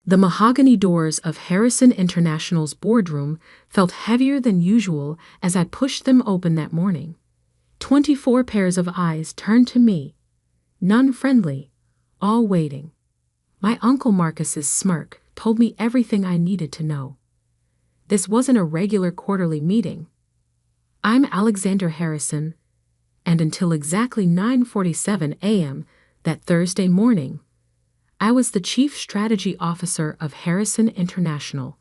The mahogany doors of Harrison International's boardroom felt heavier than usual as I pushed them open that morning. 24 pairs of eyes turned to me, none friendly, all waiting. My Uncle Marcus's smirk told me everything I needed to know. This wasn't a regular quarterly meeting. I'm Alexander Harrison, and until exactly 9:47 a.m. that Thursday morning, I was the Chief Strategy Officer of Harrison International,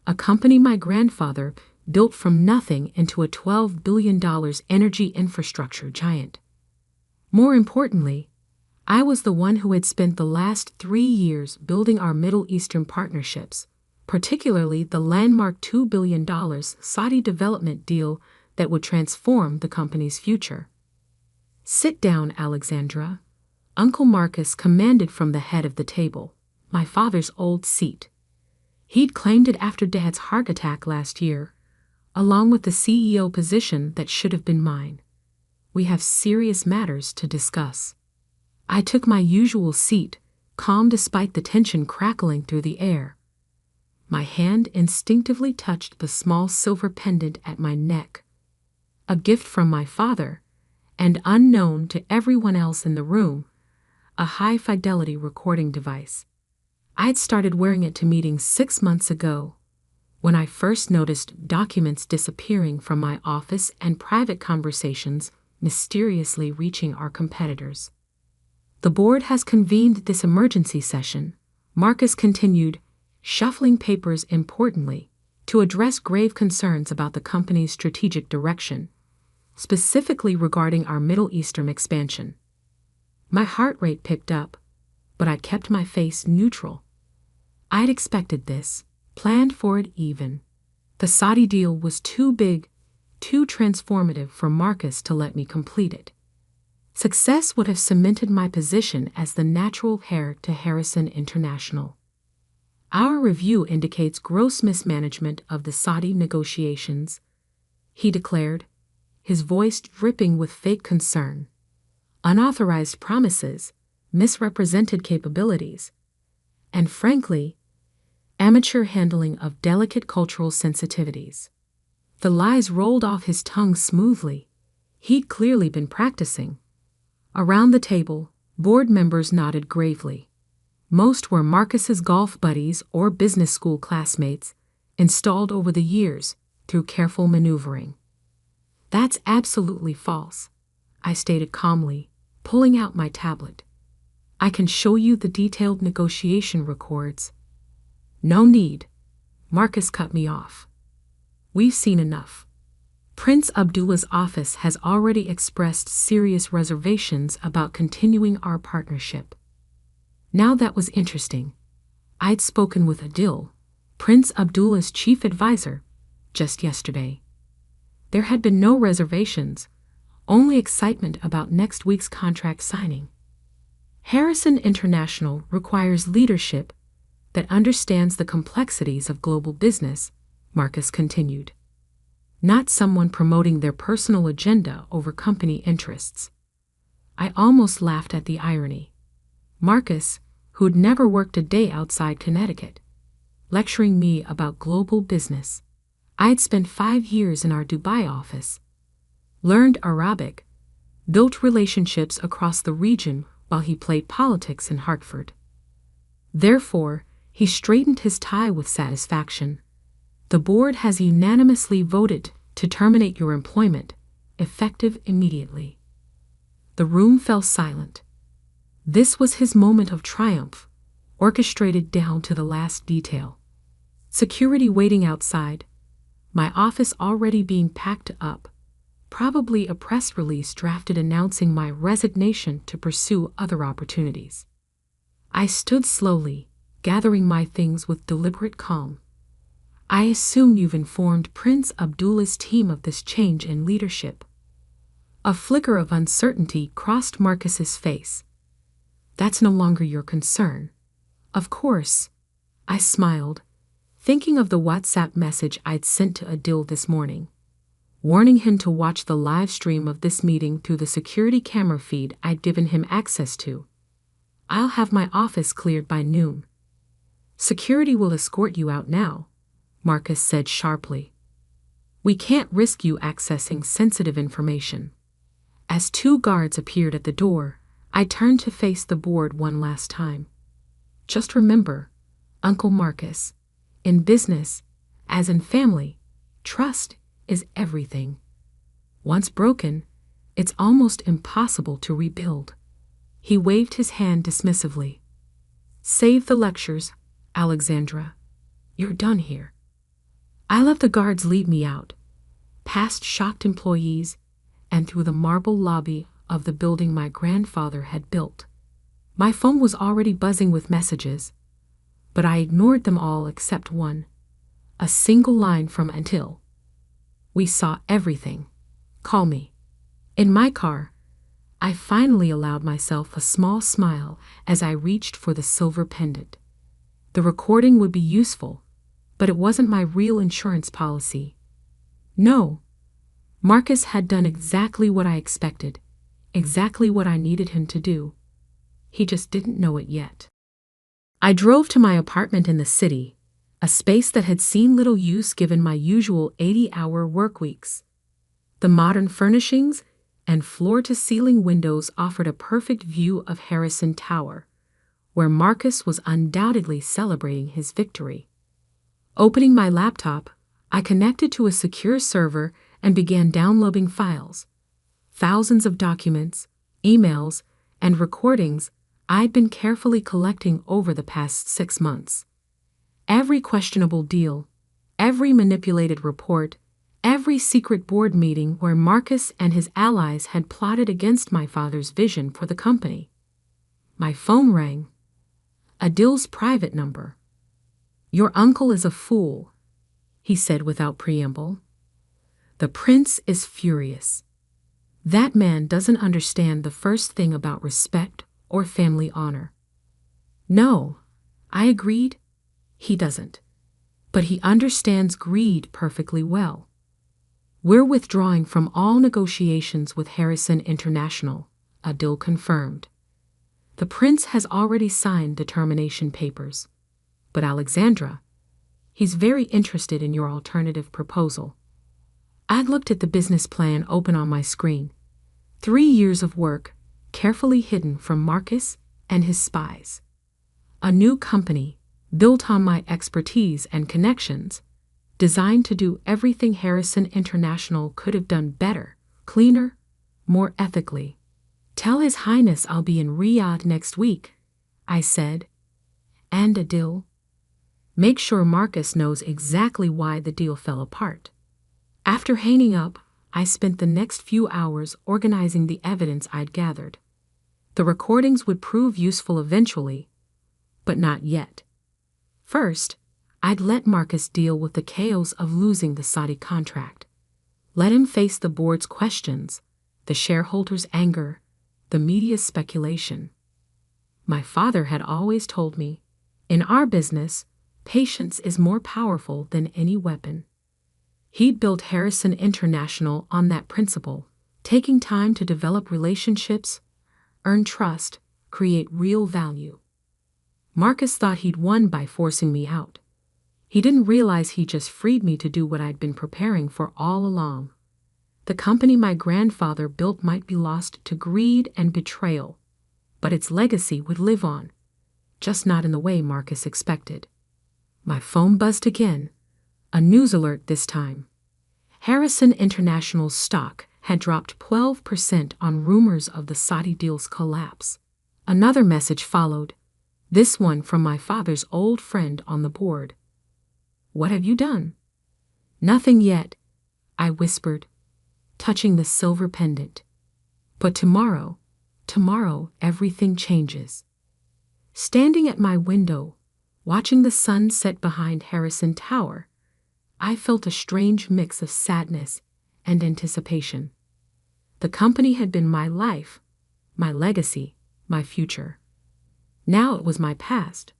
a company my grandfather built from nothing into a $12 billion energy infrastructure giant. More importantly, I was the one who had spent the last 3 years building our Middle Eastern partnerships, particularly the landmark $2 billion Saudi development deal that would transform the company's future. "Sit down, Alexandra," Uncle Marcus commanded from the head of the table, my father's old seat. He'd claimed it after Dad's heart attack last year, along with the CEO position that should have been mine. "We have serious matters to discuss." I took my usual seat, calm despite the tension crackling through the air. My hand instinctively touched the small silver pendant at my neck, a gift from my father, and unknown to everyone else in the room, a high-fidelity recording device. I'd started wearing it to meetings 6 months ago, when I first noticed documents disappearing from my office and private conversations mysteriously reaching our competitors. "The board has convened this emergency session," Marcus continued, shuffling papers importantly, "to address grave concerns about the company's strategic direction, specifically regarding our Middle Eastern expansion." My heart rate picked up, but I kept my face neutral. I'd expected this, planned for it even. The Saudi deal was too big, too transformative for Marcus to let me complete it. Success would have cemented my position as the natural heir to Harrison International. "Our review indicates gross mismanagement of the Saudi negotiations," he declared, his voice dripping with fake concern. "Unauthorized promises, misrepresented capabilities, and frankly, amateur handling of delicate cultural sensitivities." The lies rolled off his tongue smoothly. He'd clearly been practicing. Around the table, board members nodded gravely. Most were Marcus's golf buddies or business school classmates, installed over the years through careful maneuvering. "That's absolutely false," I stated calmly, pulling out my tablet. "I can show you the detailed negotiation records." "No need," Marcus cut me off. "We've seen enough. Prince Abdullah's office has already expressed serious reservations about continuing our partnership." Now that was interesting. I'd spoken with Adil, Prince Abdullah's chief advisor, just yesterday. There had been no reservations, only excitement about next week's contract signing. "Harrison International requires leadership that understands the complexities of global business," Marcus continued. "Not someone promoting their personal agenda over company interests." I almost laughed at the irony. Marcus, who'd never worked a day outside Connecticut, lecturing me about global business. I'd spent 5 years in our Dubai office, learned Arabic, built relationships across the region while he played politics in Hartford. Therefore, he straightened his tie with satisfaction. "The board has unanimously voted to terminate your employment, effective immediately." The room fell silent. This was his moment of triumph, orchestrated down to the last detail. Security waiting outside, my office already being packed up, probably a press release drafted announcing my resignation to pursue other opportunities. I stood slowly, gathering my things with deliberate calm. "I assume you've informed Prince Abdullah's team of this change in leadership." A flicker of uncertainty crossed Marcus's face. "That's no longer your concern." "Of course," I smiled, thinking of the WhatsApp message I'd sent to Adil this morning, warning him to watch the live stream of this meeting through the security camera feed I'd given him access to. "I'll have my office cleared by noon." Security will escort you out now, Marcus said sharply. We can't risk you accessing sensitive information. As two guards appeared at the door, I turned to face the board one last time. Just remember, Uncle Marcus, in business, as in family, trust is everything. Once broken, it's almost impossible to rebuild. He waved his hand dismissively. Save the lectures, Alexandra. You're done here. I let the guards lead me out, past shocked employees, and through the marble lobby of the building my grandfather had built. My phone was already buzzing with messages, but I ignored them all except one, a single line from Until. We saw everything. Call me. In my car, I finally allowed myself a small smile as I reached for the silver pendant. The recording would be useful, but it wasn't my real insurance policy. No, Marcus had done exactly what I expected, exactly what I needed him to do. He just didn't know it yet. I drove to my apartment in the city, a space that had seen little use given my usual 80-hour work weeks. The modern furnishings and floor-to-ceiling windows offered a perfect view of Harrison Tower, where Marcus was undoubtedly celebrating his victory. Opening my laptop, I connected to a secure server and began downloading files. Thousands of documents, emails, and recordings I'd been carefully collecting over the past 6 months. Every questionable deal, every manipulated report, every secret board meeting where Marcus and his allies had plotted against my father's vision for the company. My phone rang. Adil's private number. Your uncle is a fool, he said without preamble. The prince is furious. That man doesn't understand the first thing about respect or family honor. No, I agreed. He doesn't. But he understands greed perfectly well. We're withdrawing from all negotiations with Harrison International, Adil confirmed. The prince has already signed the termination papers. But Alexandra, he's very interested in your alternative proposal. I looked at the business plan open on my screen. 3 years of work, carefully hidden from Marcus and his spies. A new company, built on my expertise and connections, designed to do everything Harrison International could have done better, cleaner, more ethically. Tell His Highness I'll be in Riyadh next week, I said. And Adil, make sure Marcus knows exactly why the deal fell apart. After hanging up, I spent the next few hours organizing the evidence I'd gathered. The recordings would prove useful eventually, but not yet. First, I'd let Marcus deal with the chaos of losing the Saudi contract. Let him face the board's questions, the shareholders' anger, the media's speculation. My father had always told me, in our business, patience is more powerful than any weapon. He'd built Harrison International on that principle, taking time to develop relationships, earn trust, create real value. Marcus thought he'd won by forcing me out. He didn't realize he just freed me to do what I'd been preparing for all along. The company my grandfather built might be lost to greed and betrayal, but its legacy would live on, just not in the way Marcus expected. My phone buzzed again, a news alert this time. Harrison International's stock had dropped 12% on rumors of the Saudi deal's collapse. Another message followed, this one from my father's old friend on the board. What have you done? Nothing yet, I whispered, touching the silver pendant. But tomorrow everything changes. Standing at my window, watching the sun set behind Harrison Tower, I felt a strange mix of sadness and anticipation. The company had been my life, my legacy, my future. Now it was my past.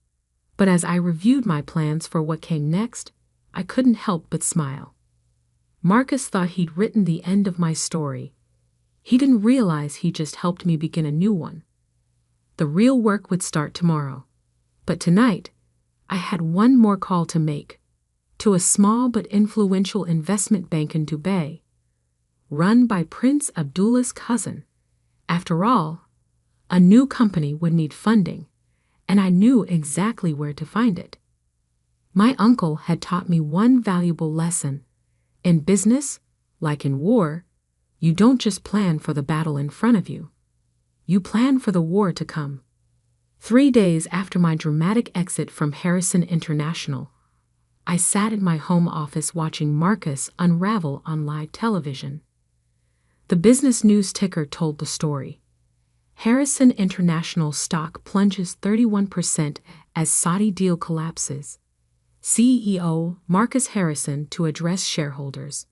But as I reviewed my plans for what came next, I couldn't help but smile. Marcus thought he'd written the end of my story. He didn't realize he just helped me begin a new one. The real work would start tomorrow. But tonight, I had one more call to make, to a small but influential investment bank in Dubai, run by Prince Abdullah's cousin. After all, a new company would need funding, and I knew exactly where to find it. My uncle had taught me one valuable lesson. In business, like in war, you don't just plan for the battle in front of you. You plan for the war to come. 3 days after my dramatic exit from Harrison International, I sat in my home office watching Marcus unravel on live television. The business news ticker told the story. Harrison International stock plunges 31% as Saudi deal collapses. CEO Marcus Harrison to address shareholders.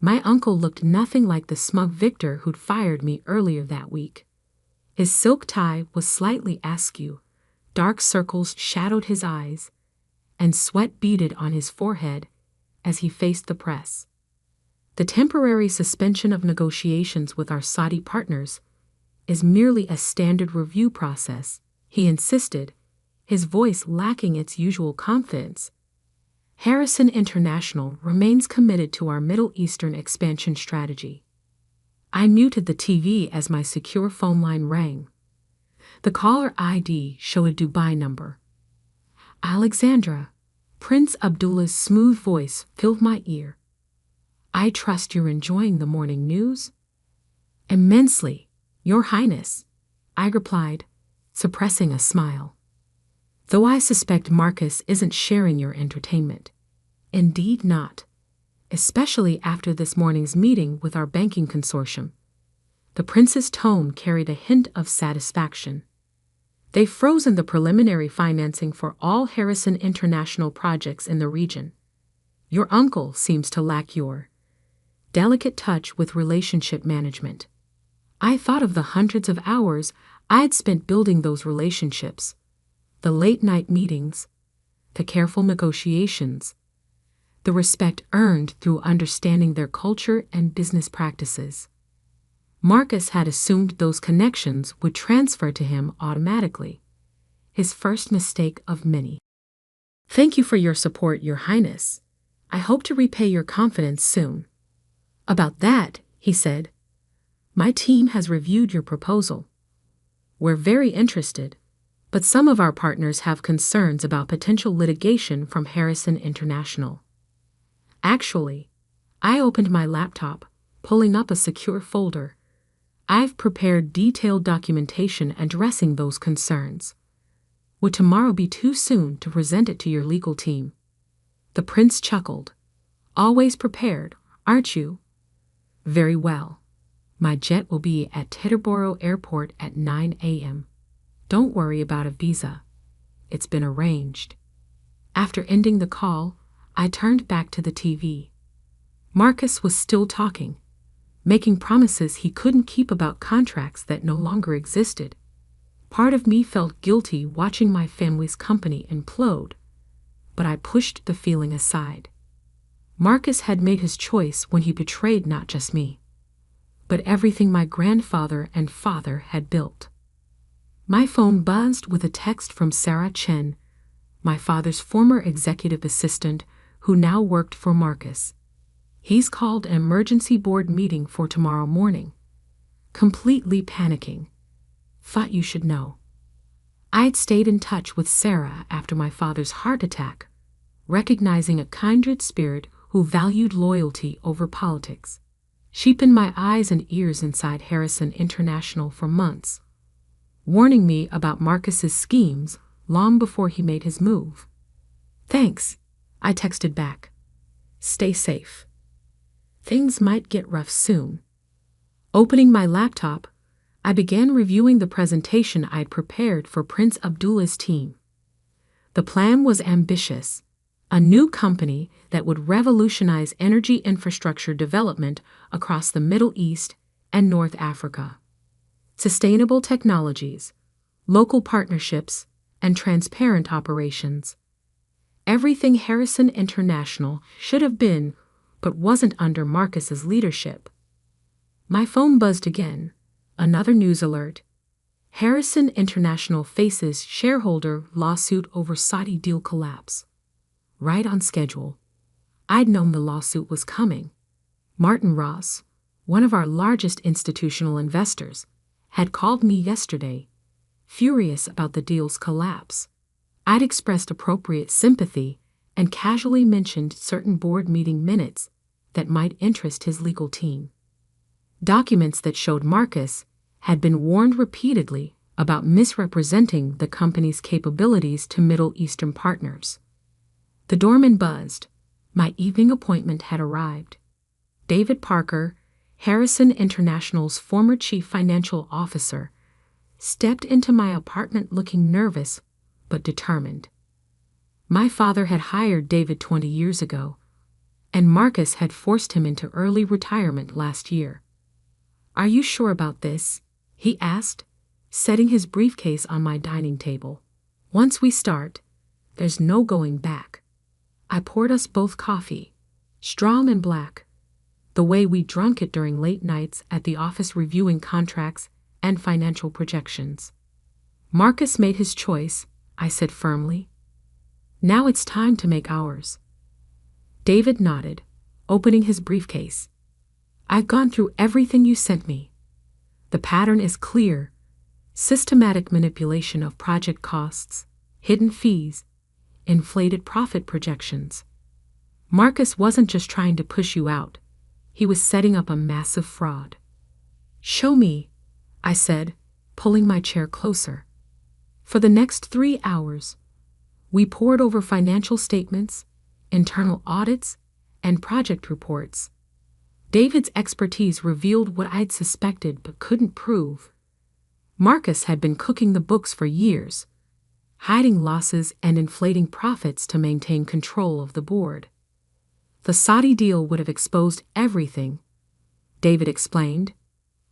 My uncle looked nothing like the smug victor who'd fired me earlier that week. His silk tie was slightly askew, dark circles shadowed his eyes, and sweat beaded on his forehead as he faced the press. The temporary suspension of negotiations with our Saudi partners is merely a standard review process, he insisted, his voice lacking its usual confidence. Harrison International remains committed to our Middle Eastern expansion strategy. I muted the TV as my secure phone line rang. The caller ID showed a Dubai number. Alexandra, Prince Abdullah's smooth voice filled my ear. I trust you're enjoying the morning news? Immensely, Your Highness, I replied, suppressing a smile. Though I suspect Marcus isn't sharing your entertainment. Indeed not. Especially after this morning's meeting with our banking consortium. The prince's tone carried a hint of satisfaction. They've frozen the preliminary financing for all Harrison International projects in the region. Your uncle seems to lack your delicate touch with relationship management. I thought of the hundreds of hours I'd spent building those relationships, the late-night meetings, the careful negotiations, the respect earned through understanding their culture and business practices. Marcus had assumed those connections would transfer to him automatically, his first mistake of many. Thank you for your support, Your Highness. I hope to repay your confidence soon. About that, he said, my team has reviewed your proposal. We're very interested, but some of our partners have concerns about potential litigation from Harrison International. Actually, I opened my laptop, pulling up a secure folder. I've prepared detailed documentation addressing those concerns. Would tomorrow be too soon to present it to your legal team? The prince chuckled. Always prepared, aren't you? Very well. My jet will be at Teterboro Airport at 9 a.m. Don't worry about a visa. It's been arranged. After ending the call, I turned back to the TV. Marcus was still talking, making promises he couldn't keep about contracts that no longer existed. Part of me felt guilty watching my family's company implode, but I pushed the feeling aside. Marcus had made his choice when he betrayed not just me, but everything my grandfather and father had built. My phone buzzed with a text from Sarah Chen, my father's former executive assistant who now worked for Marcus. He's called an emergency board meeting for tomorrow morning. Completely panicking. Thought you should know. I'd stayed in touch with Sarah after my father's heart attack, recognizing a kindred spirit who valued loyalty over politics. She'd been my eyes and ears inside Harrison International for months, warning me about Marcus's schemes long before he made his move. Thanks, I texted back. Stay safe. Things might get rough soon. Opening my laptop, I began reviewing the presentation I'd prepared for Prince Abdullah's team. The plan was ambitious. A new company that would revolutionize energy infrastructure development across the Middle East and North Africa. Sustainable technologies, local partnerships, and transparent operations. Everything Harrison International should have been, but wasn't under Marcus's leadership. My phone buzzed again. Another news alert. Harrison International faces shareholder lawsuit over Saudi deal collapse. Right on schedule. I'd known the lawsuit was coming. Martin Ross, one of our largest institutional investors, had called me yesterday, furious about the deal's collapse. I'd expressed appropriate sympathy and casually mentioned certain board meeting minutes that might interest his legal team. Documents that showed Marcus had been warned repeatedly about misrepresenting the company's capabilities to Middle Eastern partners. The doorman buzzed. My evening appointment had arrived. David Parker, Harrison International's former chief financial officer, stepped into my apartment looking nervous but determined. My father had hired David 20 years ago, and Marcus had forced him into early retirement last year. "Are you sure about this?" he asked, setting his briefcase on my dining table. "Once we start, there's no going back." I poured us both coffee, strong and black, the way we drunk it during late nights at the office reviewing contracts and financial projections. "Marcus made his choice," I said firmly. "Now it's time to make ours." David nodded, opening his briefcase. "I've gone through everything you sent me. The pattern is clear: systematic manipulation of project costs, hidden fees, inflated profit projections. Marcus wasn't just trying to push you out, he was setting up a massive fraud." "Show me," I said, pulling my chair closer. For the next 3 hours, we pored over financial statements, internal audits, and project reports. David's expertise revealed what I'd suspected but couldn't prove. Marcus had been cooking the books for years, hiding losses and inflating profits to maintain control of the board. "The Saudi deal would have exposed everything," David explained,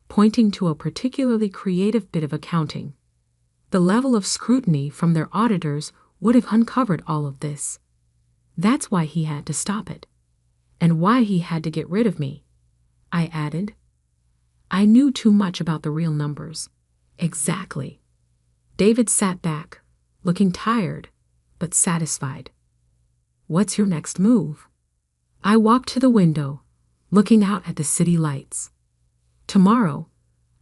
pointing to a particularly creative bit of accounting. "The level of scrutiny from their auditors would have uncovered all of this. That's why he had to stop it. And why he had to get rid of me," I added. I knew too much about the real numbers. Exactly. David sat back, looking tired, but satisfied. "What's your next move?" I walked to the window, looking out at the city lights. "Tomorrow,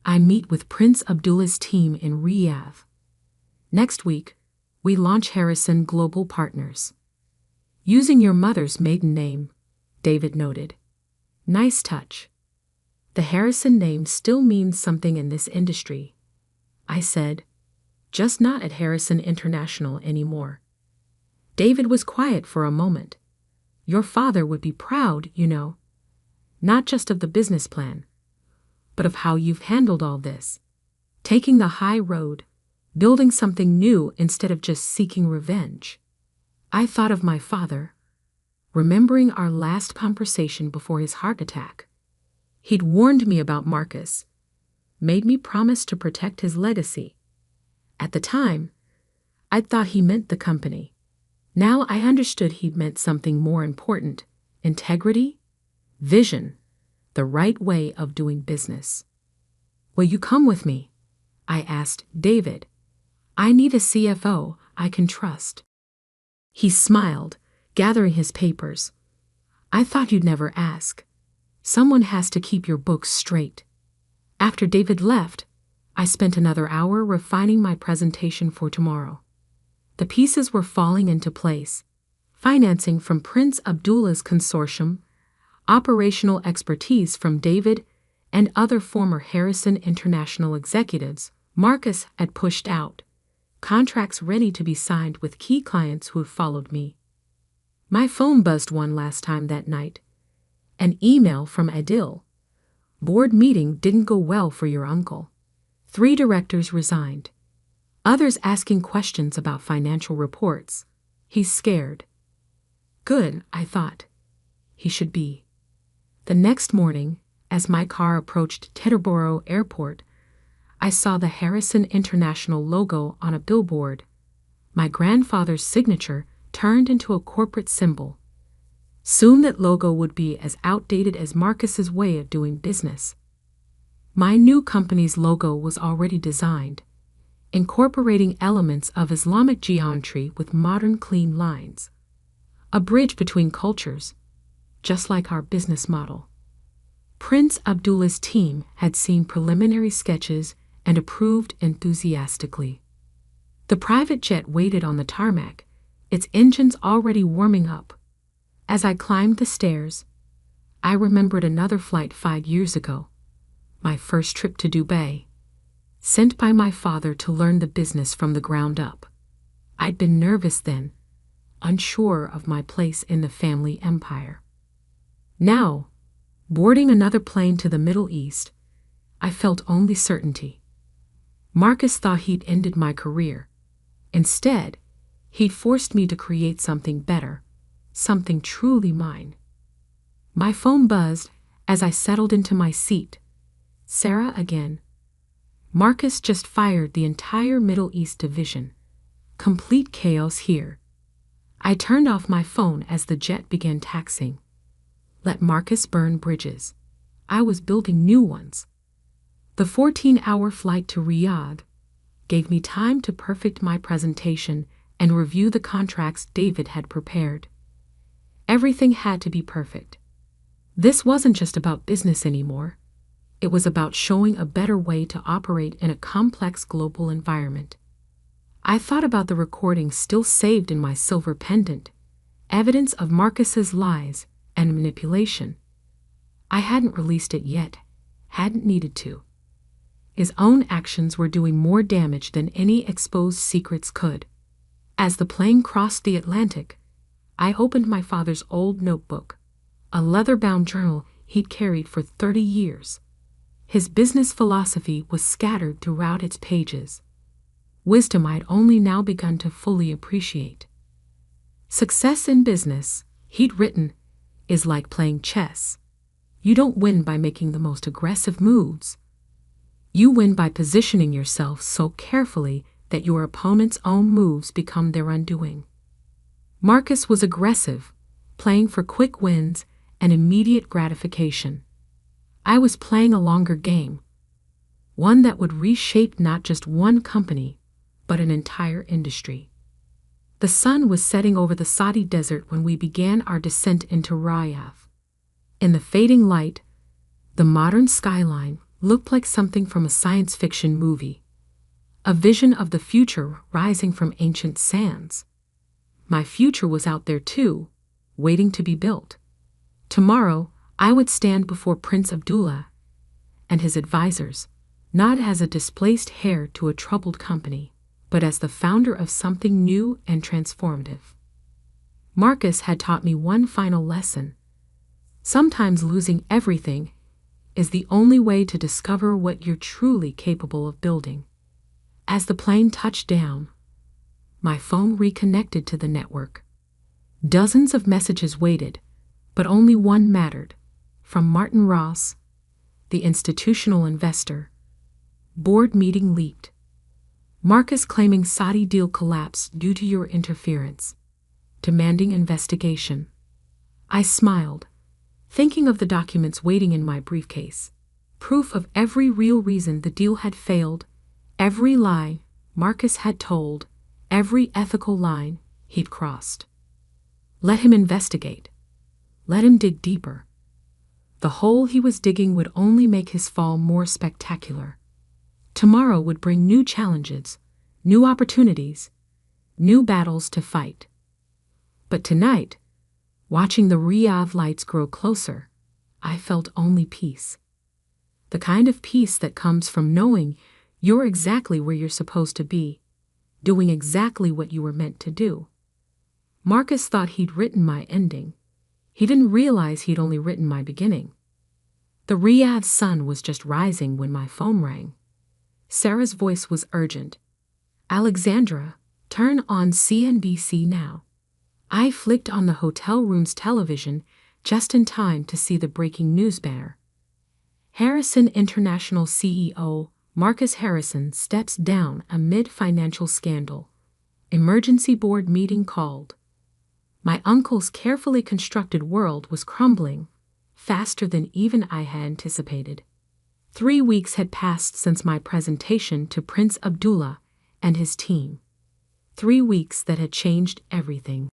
I meet with Prince Abdullah's team in Riyadh. Next week, we launch Harrison Global Partners." "Using your mother's maiden name," David noted. "Nice touch." "The Harrison name still means something in this industry," I said, "just not at Harrison International anymore." David was quiet for a moment. "Your father would be proud, you know. Not just of the business plan, but of how you've handled all this. Taking the high road, building something new instead of just seeking revenge." I thought of my father, remembering our last conversation before his heart attack. He'd warned me about Marcus, made me promise to protect his legacy. At the time, I'd thought he meant the company. Now I understood he meant something more important: integrity, vision, the right way of doing business. "Will you come with me?" I asked David. "I need a CFO I can trust." He smiled, gathering his papers. "I thought you'd never ask. Someone has to keep your books straight." After David left, I spent another hour refining my presentation for tomorrow. The pieces were falling into place: financing from Prince Abdullah's consortium, operational expertise from David and other former Harrison International executives Marcus had pushed out, contracts ready to be signed with key clients who had followed me. My phone buzzed one last time that night. An email from Adil. "Board meeting didn't go well for your uncle. 3 directors resigned. Others asking questions about financial reports. He's scared." Good, I thought. He should be. The next morning, as my car approached Teterboro Airport, I saw the Harrison International logo on a billboard. My grandfather's signature turned into a corporate symbol. Soon that logo would be as outdated as Marcus's way of doing business. My new company's logo was already designed, incorporating elements of Islamic geometry with modern clean lines. A bridge between cultures, just like our business model. Prince Abdullah's team had seen preliminary sketches and approved enthusiastically. The private jet waited on the tarmac, its engines already warming up. As I climbed the stairs, I remembered another flight 5 years ago, my first trip to Dubai, sent by my father to learn the business from the ground up. I'd been nervous then, unsure of my place in the family empire. Now, boarding another plane to the Middle East, I felt only certainty. Marcus thought he'd ended my career. Instead, he'd forced me to create something better, something truly mine. My phone buzzed as I settled into my seat. Sarah again. Marcus just fired the entire Middle East division. Complete chaos here. I turned off my phone as the jet began taxiing. Let Marcus burn bridges. I was building new ones. The 14-hour flight to Riyadh gave me time to perfect my presentation and review the contracts David had prepared. Everything had to be perfect. This wasn't just about business anymore. It was about showing a better way to operate in a complex global environment. I thought about the recordings still saved in my silver pendant, evidence of Marcus's lies and manipulation. I hadn't released it yet, hadn't needed to. His own actions were doing more damage than any exposed secrets could. As the plane crossed the Atlantic, I opened my father's old notebook, a leather-bound journal he'd carried for 30 years. His business philosophy was scattered throughout its pages. Wisdom I'd only now begun to fully appreciate. Success in business, he'd written, is like playing chess. You don't win by making the most aggressive moves. You win by positioning yourself so carefully that your opponent's own moves become their undoing. Marcus was aggressive, playing for quick wins and immediate gratification. I was playing a longer game, one that would reshape not just one company, but an entire industry. The sun was setting over the Saudi desert when we began our descent into Riyadh. In the fading light, the modern skyline looked like something from a science fiction movie, a vision of the future rising from ancient sands. My future was out there too, waiting to be built. Tomorrow, I would stand before Prince Abdullah and his advisors, not as a displaced heir to a troubled company, but as the founder of something new and transformative. Marcus had taught me one final lesson. Sometimes losing everything is the only way to discover what you're truly capable of building. As the plane touched down, my phone reconnected to the network. Dozens of messages waited, but only one mattered. From Martin Ross, the institutional investor. Board meeting leaked. Marcus claiming Saudi deal collapsed due to your interference. Demanding investigation. I smiled, thinking of the documents waiting in my briefcase. Proof of every real reason the deal had failed, every lie Marcus had told, every ethical line he'd crossed. Let him investigate. Let him dig deeper. The hole he was digging would only make his fall more spectacular. Tomorrow would bring new challenges, new opportunities, new battles to fight. But tonight, watching the Riyadh lights grow closer, I felt only peace. The kind of peace that comes from knowing you're exactly where you're supposed to be, doing exactly what you were meant to do. Marcus thought he'd written my ending. He didn't realize he'd only written my beginning. The Riyadh sun was just rising when my phone rang. Sarah's voice was urgent. Alexandra, turn on CNBC now. I flicked on the hotel room's television just in time to see the breaking news banner. Harrison International CEO Marcus Harrison steps down amid financial scandal. Emergency board meeting called. My uncle's carefully constructed world was crumbling, faster than even I had anticipated. 3 weeks had passed since my presentation to Prince Abdullah, and his team. 3 weeks that had changed everything.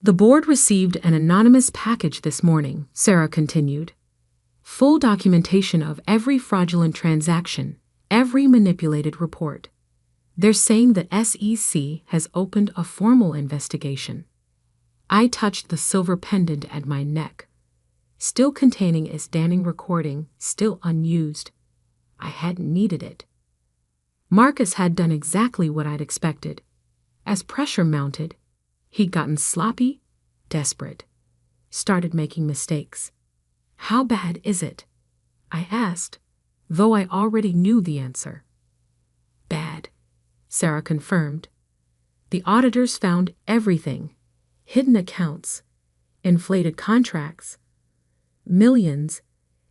The board received an anonymous package this morning, Sarah continued. Full documentation of every fraudulent transaction, every manipulated report. They're saying the SEC has opened a formal investigation. I touched the silver pendant at my neck, still containing its damning recording, still unused. I hadn't needed it. Marcus had done exactly what I'd expected. As pressure mounted, he'd gotten sloppy, desperate, started making mistakes. How bad is it? I asked, though I already knew the answer. Bad, Sarah confirmed. The auditors found everything. Hidden accounts, inflated contracts, millions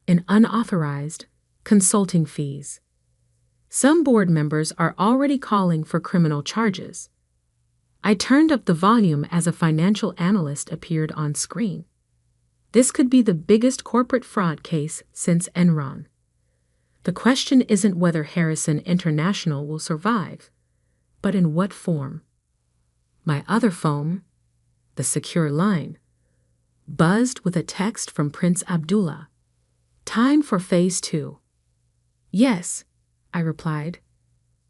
in unauthorized consulting fees. Some board members are already calling for criminal charges. I turned up the volume as a financial analyst appeared on screen. This could be the biggest corporate fraud case since Enron. The question isn't whether Harrison International will survive, but in what form. My other phone, the secure line, buzzed with a text from Prince Abdullah. Time for phase 2. Yes, I replied.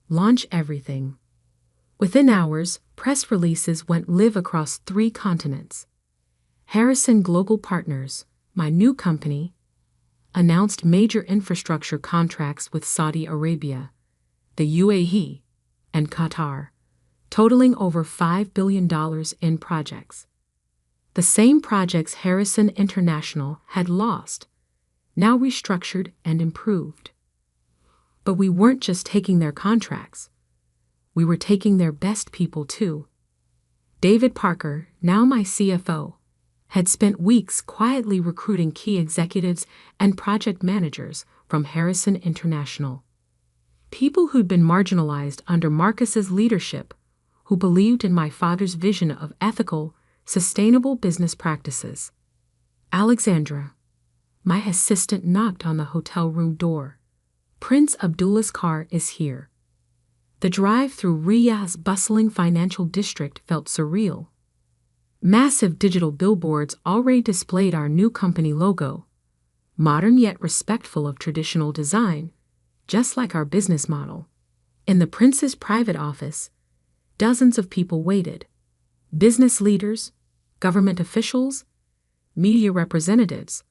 Launch everything. Within hours, press releases went live across 3 continents. Harrison Global Partners, my new company, announced major infrastructure contracts with Saudi Arabia, the UAE, and Qatar, totaling over $5 billion in projects. The same projects Harrison International had lost, now restructured and improved. But we weren't just taking their contracts. We were taking their best people too. David Parker, now my CFO, had spent weeks quietly recruiting key executives and project managers from Harrison International. People who'd been marginalized under Marcus's leadership, who believed in my father's vision of ethical, sustainable business practices. Alexandra, my assistant, knocked on the hotel room door. Prince Abdullah's car is here. The drive through Riyadh's bustling financial district felt surreal. Massive digital billboards already displayed our new company logo, modern yet respectful of traditional design, just like our business model. In the prince's private office, dozens of people waited. Business leaders, government officials, media representatives.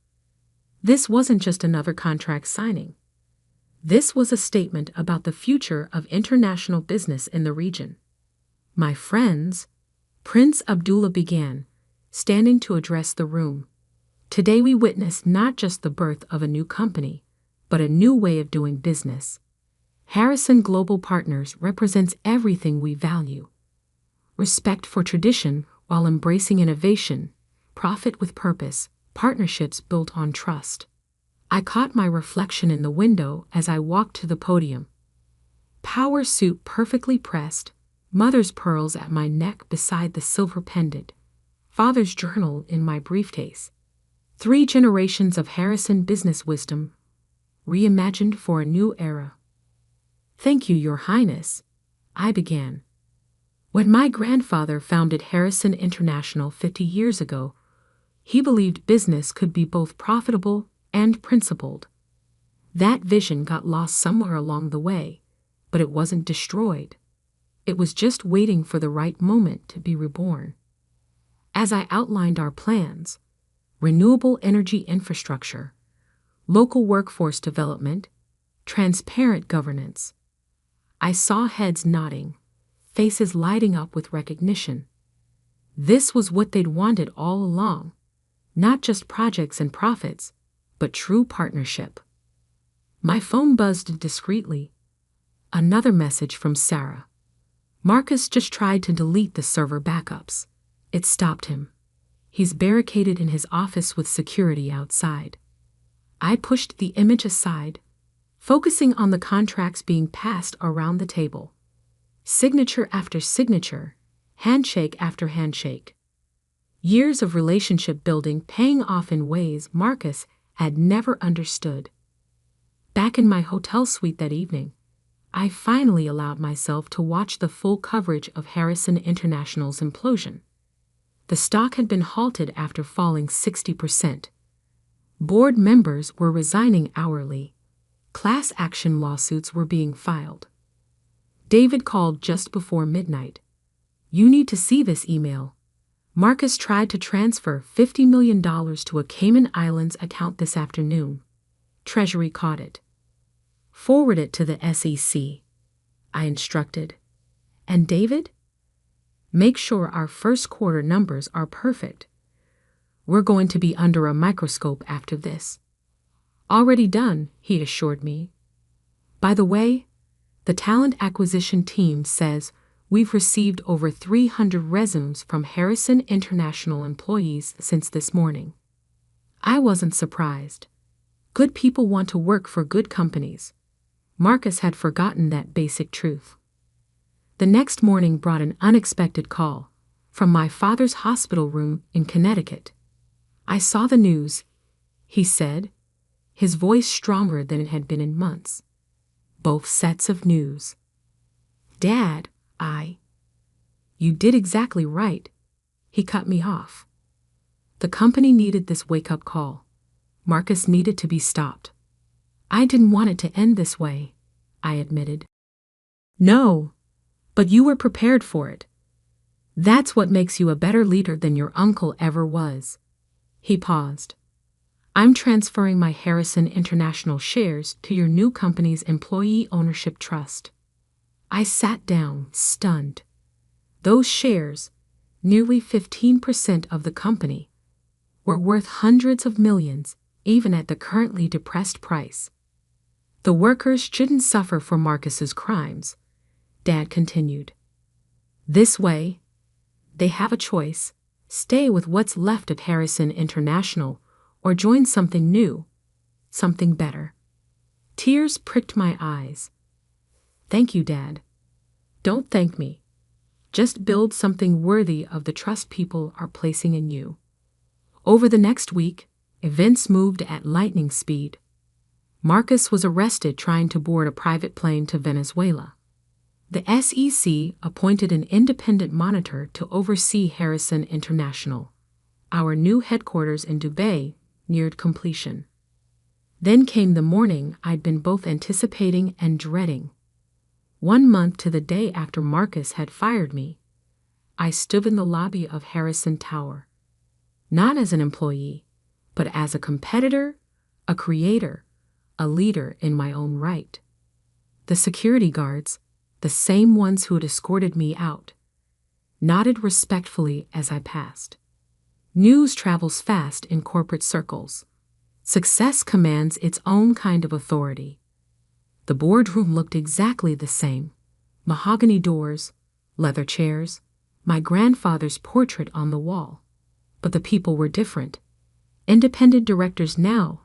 This wasn't just another contract signing. This was a statement about the future of international business in the region. My friends, Prince Abdullah began, standing to address the room. Today we witness not just the birth of a new company, but a new way of doing business. Harrison Global Partners represents everything we value. Respect for tradition while embracing innovation, profit with purpose, partnerships built on trust. I caught my reflection in the window as I walked to the podium. Power suit perfectly pressed, mother's pearls at my neck beside the silver pendant, father's journal in my briefcase. 3 generations of Harrison business wisdom, reimagined for a new era. Thank you, Your Highness, I began. When my grandfather founded Harrison International 50 years ago, he believed business could be both profitable and principled. That vision got lost somewhere along the way, but it wasn't destroyed. It was just waiting for the right moment to be reborn. As I outlined our plans, renewable energy infrastructure, local workforce development, transparent governance, I saw heads nodding, faces lighting up with recognition. This was what they'd wanted all along, not just projects and profits, but true partnership. My phone buzzed discreetly. Another message from Sarah. Marcus just tried to delete the server backups. It stopped him. He's barricaded in his office with security outside. I pushed the image aside, focusing on the contracts being passed around the table. Signature after signature, handshake after handshake. Years of relationship building paying off in ways Marcus had never understood. Back in my hotel suite that evening, I finally allowed myself to watch the full coverage of Harrison International's implosion. The stock had been halted after falling 60%. Board members were resigning hourly. Class action lawsuits were being filed. David called just before midnight. "You need to see this email. Marcus tried to transfer $50 million to a Cayman Islands account this afternoon. Treasury caught it. Forward it to the SEC," I instructed. "And David? Make sure our first quarter numbers are perfect. We're going to be under a microscope after this." "Already done," he assured me. "By the way, the talent acquisition team says we've received over 300 resumes from Harrison International employees since this morning." I wasn't surprised. Good people want to work for good companies. Marcus had forgotten that basic truth. The next morning brought an unexpected call from my father's hospital room in Connecticut. "I saw the news," he said, his voice stronger than it had been in months. "Both sets of news." "Dad," "You did exactly right." He cut me off. The company needed this wake-up call. Marcus needed to be stopped. "I didn't want it to end this way," I admitted. "No, but you were prepared for it. That's what makes you a better leader than your uncle ever was." He paused. "I'm transferring my Harrison International shares to your new company's employee ownership trust." I sat down, stunned. Those shares, nearly 15% of the company, were worth hundreds of millions, even at the currently depressed price. "The workers shouldn't suffer for Marcus's crimes," Dad continued. "This way, they have a choice: stay with what's left of Harrison International or join something new, something better." Tears pricked my eyes. "Thank you, Dad." "Don't thank me. Just build something worthy of the trust people are placing in you." Over the next week, events moved at lightning speed. Marcus was arrested trying to board a private plane to Venezuela. The SEC appointed an independent monitor to oversee Harrison International. Our new headquarters in Dubai neared completion. Then came the morning I'd been both anticipating and dreading. 1 month to the day after Marcus had fired me, I stood in the lobby of Harrison Tower. Not as an employee, but as a competitor, a creator, a leader in my own right. The security guards, the same ones who had escorted me out, nodded respectfully as I passed. News travels fast in corporate circles. Success commands its own kind of authority. The boardroom looked exactly the same. Mahogany doors, leather chairs, my grandfather's portrait on the wall. But the people were different. Independent directors now,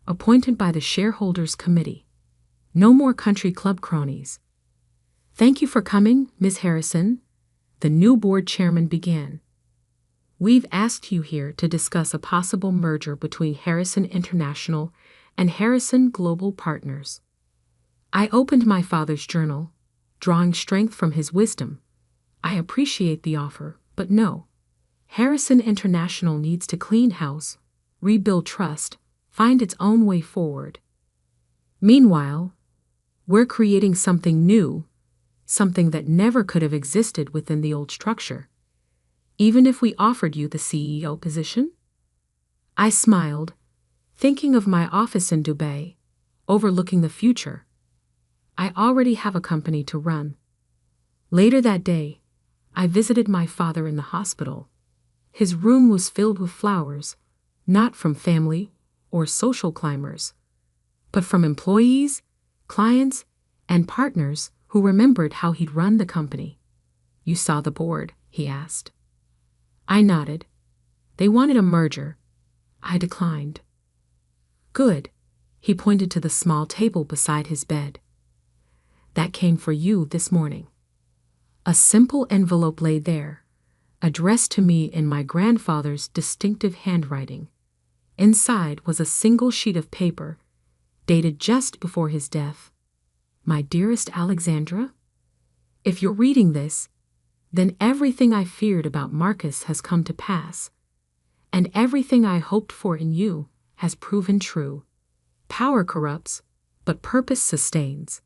appointed by the shareholders' committee. No more country club cronies. "Thank you for coming, Ms. Harrison," the new board chairman began. "We've asked you here to discuss a possible merger between Harrison International and Harrison Global Partners." I opened my father's journal, drawing strength from his wisdom. "I appreciate the offer, but no. Harrison International needs to clean house, rebuild trust, find its own way forward. Meanwhile, we're creating something new, something that never could have existed within the old structure. Even if we offered you the CEO position?" I smiled, thinking of my office in Dubai, overlooking the future. I already have a company to run. Later that day, I visited my father in the hospital. His room was filled with flowers, not from family or social climbers, but from employees, clients, and partners who remembered how he'd run the company. "You saw the board?" he asked. I nodded. "They wanted a merger." I declined. "Good." He pointed to the small table beside his bed. "That came for you this morning." A simple envelope lay there, addressed to me in my grandfather's distinctive handwriting. Inside was a single sheet of paper, dated just before his death. My dearest Alexandra, if you're reading this, then everything I feared about Marcus has come to pass, and everything I hoped for in you has proven true. Power corrupts, but purpose sustains.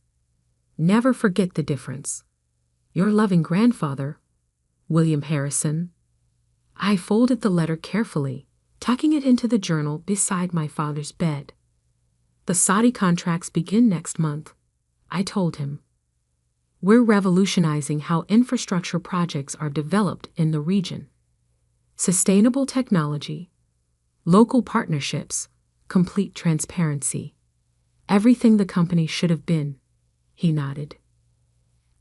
Never forget the difference. Your loving grandfather, William Harrison. I folded the letter carefully, tucking it into the journal beside my father's bed. The Saudi contracts begin next month, I told him. We're revolutionizing how infrastructure projects are developed in the region. Sustainable technology, local partnerships, complete transparency. Everything the company should have been, he nodded.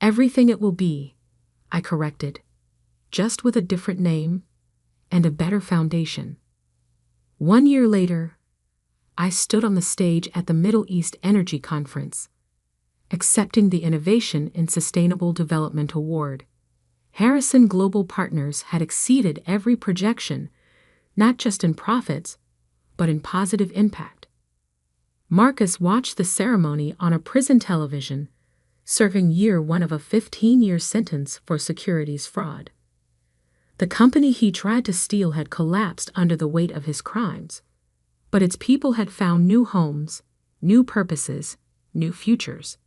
Everything it will be, I corrected, just with a different name and a better foundation. 1 year later, I stood on the stage at the Middle East Energy Conference, accepting the Innovation in Sustainable Development Award. Harrison Global Partners had exceeded every projection, not just in profits, but in positive impact. Marcus watched the ceremony on a prison television, serving year one of a 15-year sentence for securities fraud. The company he tried to steal had collapsed under the weight of his crimes, but its people had found new homes, new purposes, new futures.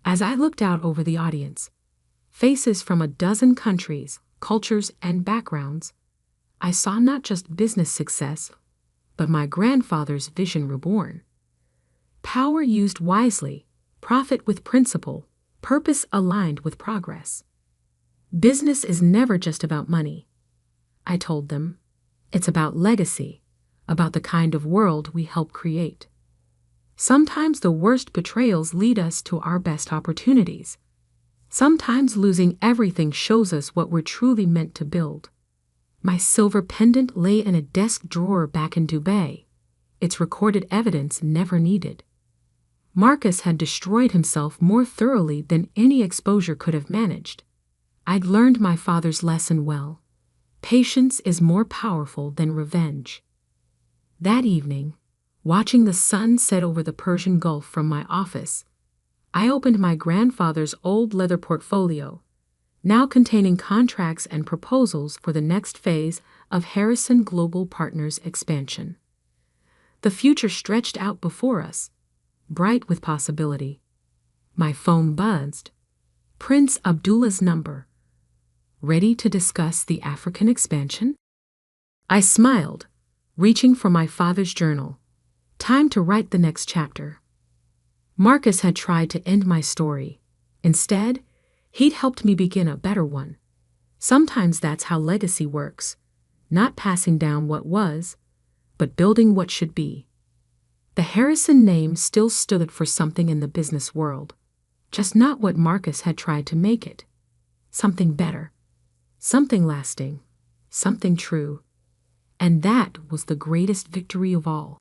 As I looked out over the audience, faces from a dozen countries, cultures, and backgrounds, I saw not just business success, but my grandfather's vision reborn. Power used wisely, profit with principle, purpose aligned with progress. Business is never just about money, I told them. It's about legacy, about the kind of world we help create. Sometimes the worst betrayals lead us to our best opportunities. Sometimes losing everything shows us what we're truly meant to build. My silver pendant lay in a desk drawer back in Dubai, its recorded evidence never needed. Marcus had destroyed himself more thoroughly than any exposure could have managed. I'd learned my father's lesson well. Patience is more powerful than revenge. That evening, watching the sun set over the Persian Gulf from my office, I opened my grandfather's old leather portfolio, now containing contracts and proposals for the next phase of Harrison Global Partners' expansion. The future stretched out before us, bright with possibility. My phone buzzed. Prince Abdullah's number. Ready to discuss the African expansion? I smiled, reaching for my father's journal. Time to write the next chapter. Marcus had tried to end my story. Instead, he'd helped me begin a better one. Sometimes that's how legacy works, not passing down what was, but building what should be. The Harrison name still stood for something in the business world, just not what Marcus had tried to make it. Something better, something lasting, something true. And that was the greatest victory of all.